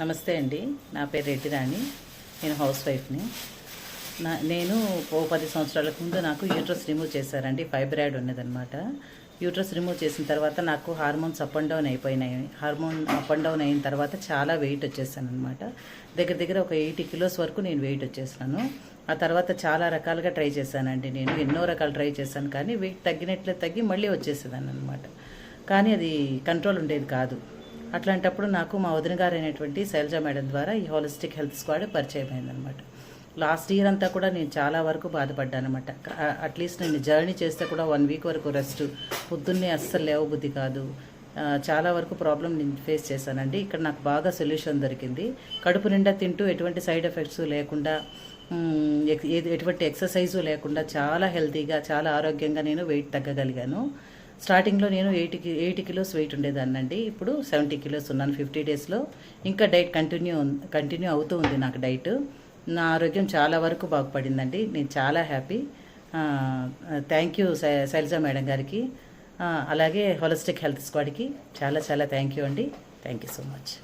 నమస్తే అండి. నా పేరు రెడ్డి రాణి. నేను హౌస్ వైఫ్ని. నేను 10 సంవత్సరాలకు ముందు నాకు యూట్రస్ రిమూవ్ చేశారండి. ఫైబ్రాయిడ్ ఉన్నదనమాట. యూట్రస్ రిమూవ్ చేసిన తర్వాత నాకు హార్మోన్స్ అప్ అండ్ డౌన్ అయిపోయినాయి. హార్మోన్ అప్ అండ్ డౌన్ అయిన తర్వాత చాలా వెయిట్ వచ్చేసాను అనమాట. దగ్గర ఒక 80 కిలోస్ వరకు నేను వెయిట్ వచ్చేసాను. ఆ తర్వాత చాలా రకాలుగా ట్రై చేశానండి. నేను ఎన్నో రకాలు ట్రై చేశాను, కానీ వెయిట్ తగ్గినట్లే తగ్గి మళ్ళీ వచ్చేసేదాన్ని అనమాట. కానీ అది కంట్రోల్ ఉండేది కాదు. అట్లాంటప్పుడు నాకు మా వదిన గారు అయినటువంటి శైలజ మేడం ద్వారా ఈ హోలిస్టిక్ హెల్త్ స్క్వాడ్ పరిచయం అయిందనమాట. లాస్ట్ ఇయర్ అంతా కూడా నేను చాలా వరకు బాధపడ్డానమాట. అట్లీస్ట్ నేను జర్నీ చేస్తే కూడా 1 వీక్ వరకు రెస్ట్, పొద్దున్నే అస్సలు లేవబుద్ధి కాదు. చాలా వరకు ప్రాబ్లం నేను ఫేస్ చేశానండి. ఇక్కడ నాకు బాగా సొల్యూషన్ దొరికింది. కడుపు నిండా తింటూ ఎటువంటి సైడ్ ఎఫెక్ట్స్ లేకుండా, ఎటువంటి ఎక్సర్సైజు లేకుండా చాలా హెల్తీగా, చాలా ఆరోగ్యంగా నేను వెయిట్ తగ్గగలిగాను. స్టార్టింగ్లో నేను 80 కిలోస్ వెయిట్ ఉండేదాన్నండి. ఇప్పుడు 70 కిలోస్ ఉన్నాను 50 డేస్లో. ఇంకా డైట్ కంటిన్యూ అవుతూ ఉంది నాకు డైట్. నా ఆరోగ్యం చాలా వరకు బాగుపడిందండి. నేను చాలా happy. Thank you Shailaja madam గారికి, అలాగే హోలిస్టిక్ హెల్త్ స్క్వాడ్కి చాలా థ్యాంక్ యూ అండి. Thank you so much.